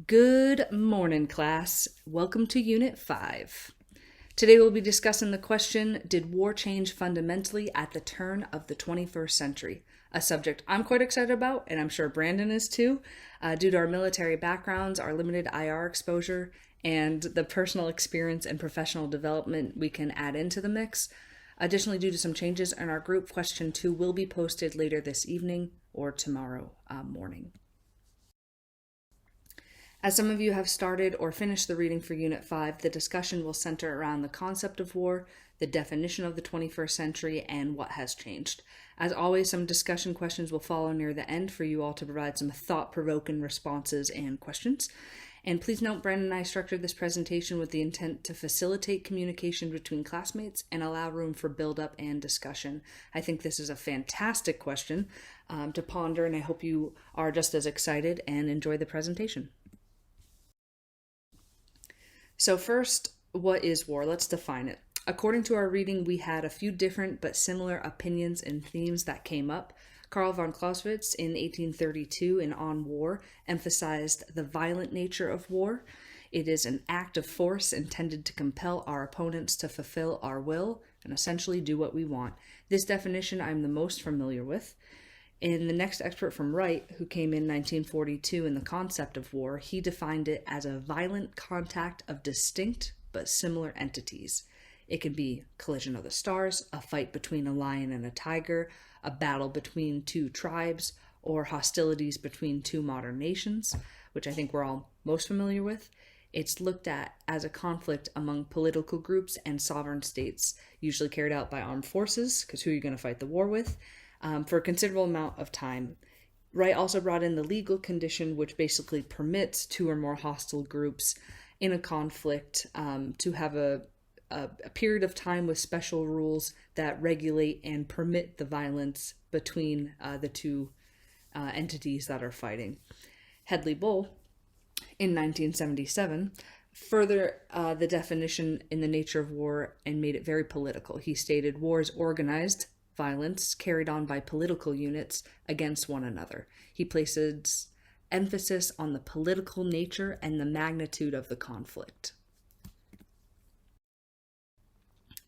Good morning, class. Welcome to Unit 5. Today we'll be discussing the question, did war change fundamentally at the turn of the 21st century? A subject I'm quite excited about, and I'm sure Brandon is too, due to our military backgrounds, our limited IR exposure, and the personal experience and professional development we can add into the mix. Additionally, due to some changes in our group, question 2 will be posted later this evening or tomorrow morning. As some of you have started or finished the reading for Unit 5, the discussion will center around the concept of war, the definition of the 21st century, and what has changed. As always, some discussion questions will follow near the end for you all to provide some thought-provoking responses and questions. And please note, Brandon and I structured this presentation with the intent to facilitate communication between classmates and allow room for build-up and discussion. I think this is a fantastic question to ponder, and I hope you are just as excited and enjoy the presentation. So first, what is war? Let's define it. According to our reading, we had a few different but similar opinions and themes that came up. Karl von Clausewitz in 1832 in On War emphasized the violent nature of war. It is an act of force intended to compel our opponents to fulfill our will and essentially do what we want. This definition I'm the most familiar with. In the next expert from Wright, who came in 1942 in the concept of war, he defined it as a violent contact of distinct but similar entities. It can be collision of the stars, a fight between a lion and a tiger, a battle between two tribes, or hostilities between two modern nations, which I think we're all most familiar with. It's looked at as a conflict among political groups and sovereign states, usually carried out by armed forces, because who are you going to fight the war with? For a considerable amount of time. Wright also brought in the legal condition, which basically permits two or more hostile groups in a conflict to have a period of time with special rules that regulate and permit the violence between the two entities that are fighting. Hedley Bull, in 1977, further the definition in the nature of war and made it very political. He stated, war is organized violence carried on by political units against one another. He places emphasis on the political nature and the magnitude of the conflict.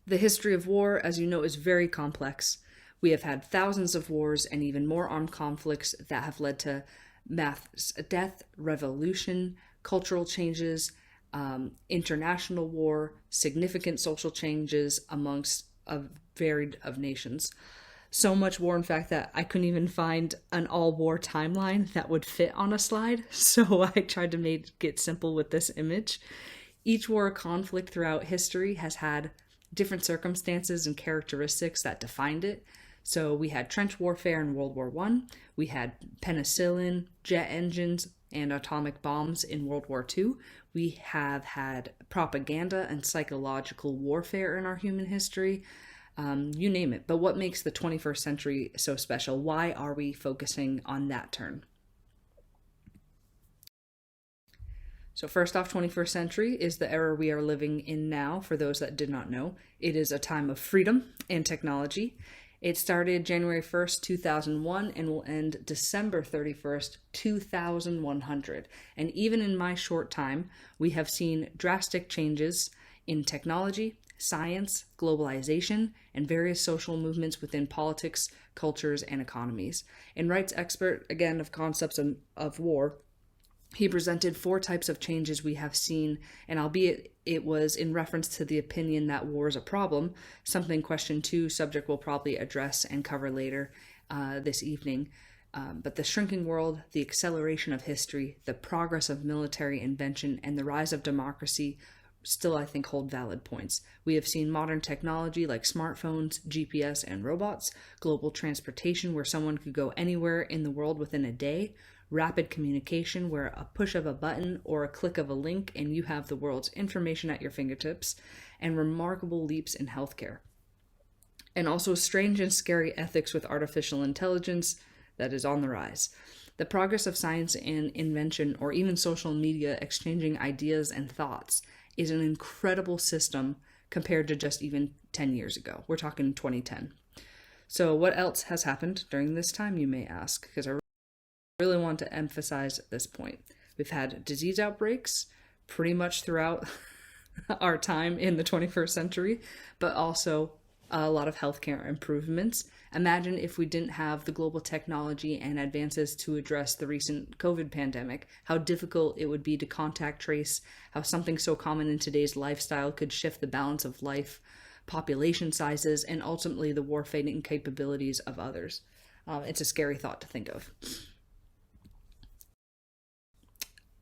The history of war, as you know, is very complex. We have had thousands of wars and even more armed conflicts that have led to mass death, revolution, cultural changes, international war, significant social changes amongst a varied of nations. So much war, in fact, that I couldn't even find an all-war timeline that would fit on a slide. So I tried to make it simple with this image. Each war or conflict throughout history has had different circumstances and characteristics that defined it. So we had trench warfare in World War I. We had penicillin, jet engines, and atomic bombs in World War II. We have had propaganda and psychological warfare in our human history. You name it. But what makes the 21st century so special? Why are we focusing on that turn? So first off, 21st century is the era we are living in now, for those that did not know. It is a time of freedom and technology. It started January 1st, 2001 and will end December 31st, 2100. And even in my short time, we have seen drastic changes in technology, science, globalization, and various social movements within politics, cultures, and economies. In Wright's expert, again, of concepts of war, he presented 4 types of changes we have seen, and albeit it was in reference to the opinion that war is a problem, something question 2 subject will probably address and cover later this evening. But the shrinking world, the acceleration of history, the progress of military invention, and the rise of democracy still, I think, hold valid points. We have seen modern technology like smartphones, GPS, and robots, global transportation where someone could go anywhere in the world within a day, rapid communication where a push of a button or a click of a link and you have the world's information at your fingertips, and remarkable leaps in healthcare. And also strange and scary ethics with artificial intelligence that is on the rise. The progress of science and invention, or even social media exchanging ideas and thoughts, is an incredible system compared to just even 10 years ago. We're talking 2010. So what else has happened during this time, you may ask, because I really want to emphasize this point. We've had disease outbreaks pretty much throughout our time in the 21st century, but also a lot of healthcare improvements. Imagine if we didn't have the global technology and advances to address the recent COVID pandemic, how difficult it would be to contact trace, how something so common in today's lifestyle could shift the balance of life, population sizes, and ultimately the warfighting capabilities of others. It's a scary thought to think of.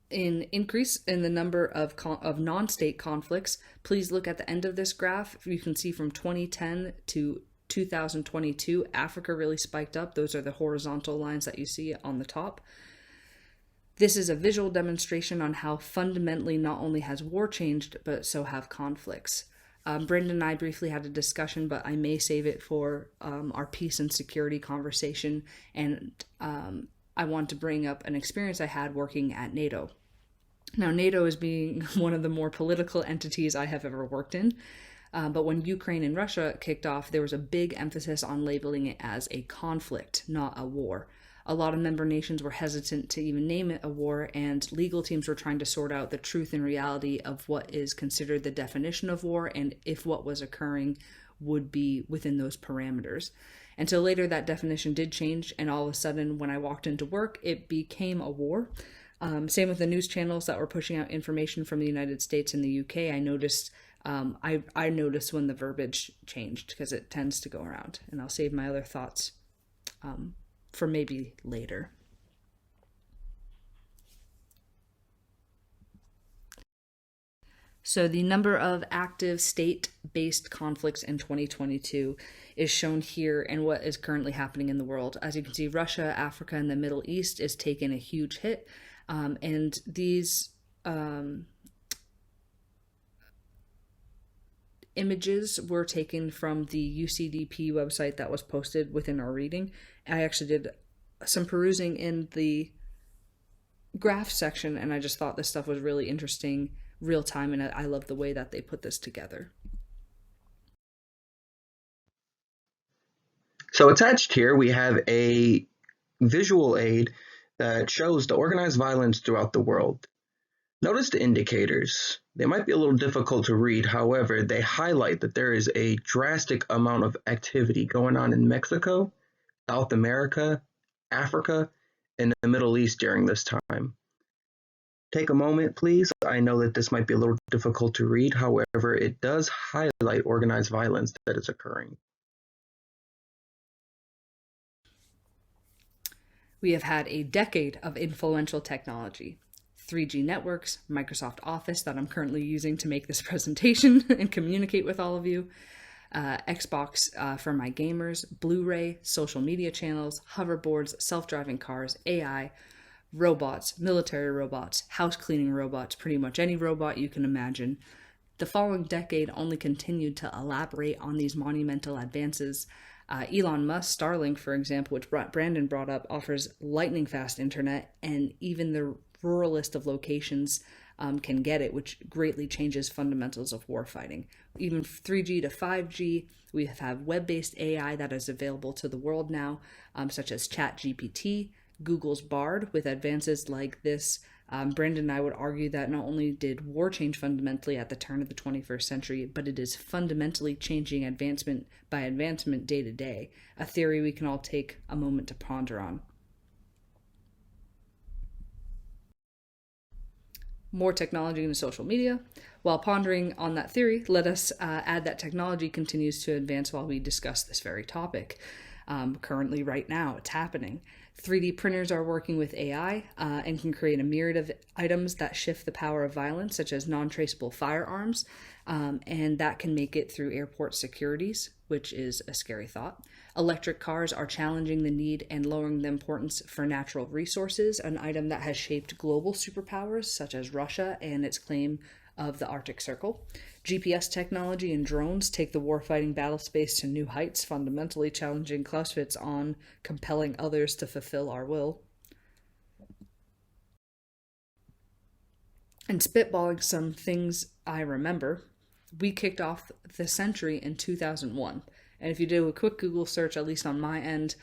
An increase in the number of non-state conflicts. Please look at the end of this graph. You can see from 2010 to 2022, Africa really spiked up. Those are the horizontal lines that you see on the top. This is a visual demonstration on how fundamentally not only has war changed, but so have conflicts. Brendan and I briefly had a discussion, but I may save it for our peace and security conversation. And I want to bring up an experience I had working at NATO. Now, NATO is being one of the more political entities I have ever worked in. But when Ukraine and Russia kicked off, there was a big emphasis on labeling it as a conflict, not a war. A lot of member nations were hesitant to even name it a war, and legal teams were trying to sort out the truth and reality of what is considered the definition of war and if what was occurring would be within those parameters. Until later, that definition did change, and all of a sudden, when I walked into work, it became a war. Same with the news channels that were pushing out information from the United States and the UK. I noticed when the verbiage changed because it tends to go around, and I'll save my other thoughts for maybe later. So the number of active state-based conflicts in 2022 is shown here and what is currently happening in the world. As you can see, Russia, Africa, and the Middle East is taking a huge hit. And these images were taken from the UCDP website that was posted within our reading. I actually did some perusing in the graph section, and I just thought this stuff was really interesting, real time, and I love the way that they put this together. So attached here, we have a visual aid that shows the organized violence throughout the world. Notice the indicators. They might be a little difficult to read. However, they highlight that there is a drastic amount of activity going on in Mexico, South America, Africa, and the Middle East during this time. Take a moment, please. I know that this might be a little difficult to read. However, it does highlight organized violence that is occurring. We have had a decade of influential technology. 3G networks, Microsoft Office that I'm currently using to make this presentation and communicate with all of you, Xbox for my gamers, Blu-ray, social media channels, hoverboards, self-driving cars, AI, robots, military robots, house cleaning robots, pretty much any robot you can imagine. The following decade only continued to elaborate on these monumental advances. Elon Musk, Starlink, for example, which Brandon brought up, offers lightning fast internet, and even the ruralist of locations can get it, which greatly changes fundamentals of warfighting. Even 3G to 5G, we have web-based AI that is available to the world now, such as ChatGPT, Google's Bard, with advances like this. Brandon and I would argue that not only did war change fundamentally at the turn of the 21st century, but it is fundamentally changing advancement by advancement day to day, a theory we can all take a moment to ponder on. More technology into social media. While pondering on that theory, let us add that technology continues to advance while we discuss this very topic. Currently, right now, it's happening. 3D printers are working with AI and can create a myriad of items that shift the power of violence, such as non-traceable firearms, and that can make it through airport securities, which is a scary thought. Electric cars are challenging the need and lowering the importance for natural resources, an item that has shaped global superpowers, such as Russia and its claim of the Arctic Circle. GPS technology and drones take the warfighting battle space to new heights, fundamentally challenging Clausewitz on compelling others to fulfill our will. And spitballing some things I remember, we kicked off the century in 2001. And if you do a quick Google search, at least on my end,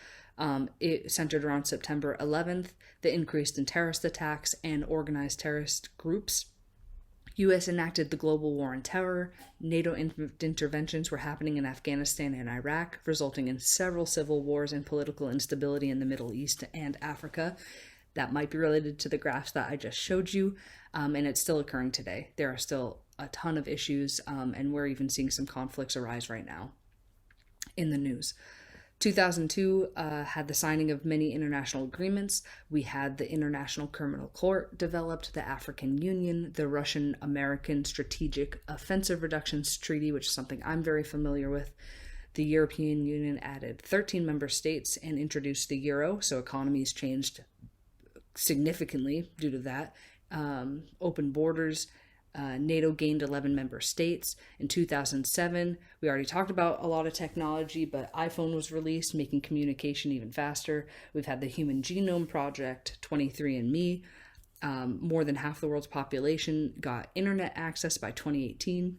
It centered around September 11th, the increase in terrorist attacks and organized terrorist groups. U.S. enacted the global war on terror. NATO interventions were happening in Afghanistan and Iraq, resulting in several civil wars and political instability in the Middle East and Africa. That might be related to the graphs that I just showed you, and it's still occurring today. There are still a ton of issues, and we're even seeing some conflicts arise right now in the news. 2002 had the signing of many international agreements. We had the International Criminal Court developed, the African Union, the Russian-American Strategic Offensive Reductions Treaty, which is something I'm very familiar with. The European Union added 13 member states and introduced the euro, so economies changed significantly due to that. Open borders. NATO gained 11 member states. In 2007, we already talked about a lot of technology, but iPhone was released, making communication even faster. We've had the Human Genome Project, 23andMe. More than half the world's population got internet access by 2018.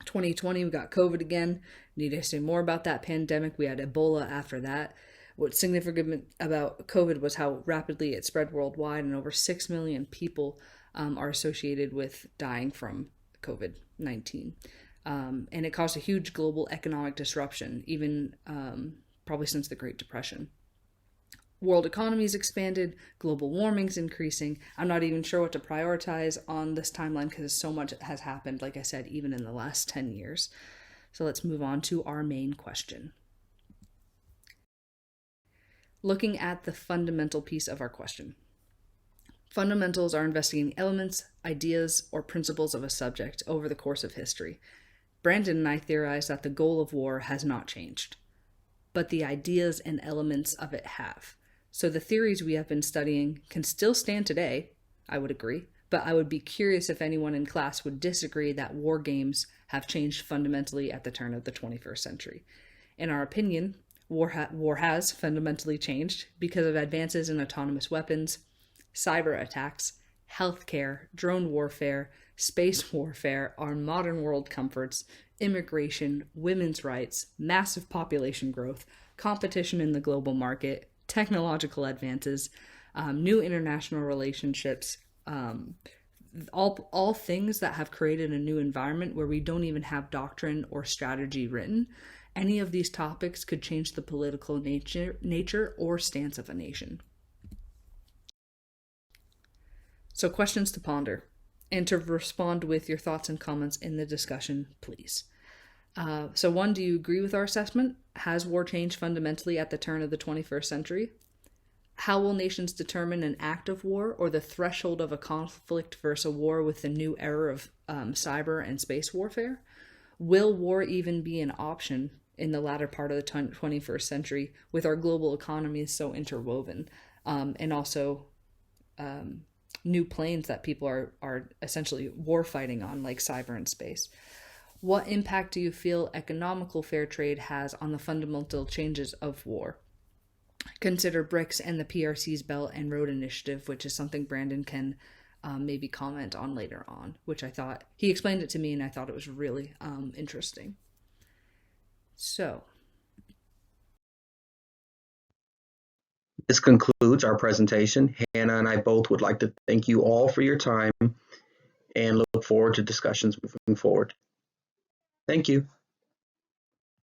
2020, we got COVID again. Need to say more about that pandemic. We had Ebola after that. What's significant about COVID was how rapidly it spread worldwide, and over 6 million people are associated with dying from COVID-19. And it caused a huge global economic disruption, even probably since the Great Depression. World economies expanded, global warming's increasing. I'm not even sure what to prioritize on this timeline because so much has happened, like I said, even in the last 10 years. So let's move on to our main question. Looking at the fundamental piece of our question. Fundamentals are investigating elements, ideas, or principles of a subject over the course of history. Brandon and I theorize that the goal of war has not changed, but the ideas and elements of it have. So the theories we have been studying can still stand today, I would agree, but I would be curious if anyone in class would disagree that war games have changed fundamentally at the turn of the 21st century. In our opinion, war has fundamentally changed because of advances in autonomous weapons, cyber attacks, healthcare, drone warfare, space warfare, our modern world comforts, immigration, women's rights, massive population growth, competition in the global market, technological advances, new international relationships, all things that have created a new environment where we don't even have doctrine or strategy written. Any of these topics could change the political nature or stance of a nation. So questions to ponder and to respond with your thoughts and comments in the discussion, please. So 1, do you agree with our assessment? Has war changed fundamentally at the turn of the 21st century? How will nations determine an act of war or the threshold of a conflict versus a war with the new era of cyber and space warfare? Will war even be an option in the latter part of the 21st century with our global economies so interwoven, and also new planes that people are essentially war fighting on, like cyber and space? What impact do you feel economical fair trade has on the fundamental changes of war? Consider BRICS and the PRC's Belt and Road Initiative, which is something Brandon can maybe comment on later on, which I thought, he explained it to me and I thought it was really interesting. So. This concludes our presentation. Hannah and I both would like to thank you all for your time and look forward to discussions moving forward. Thank you.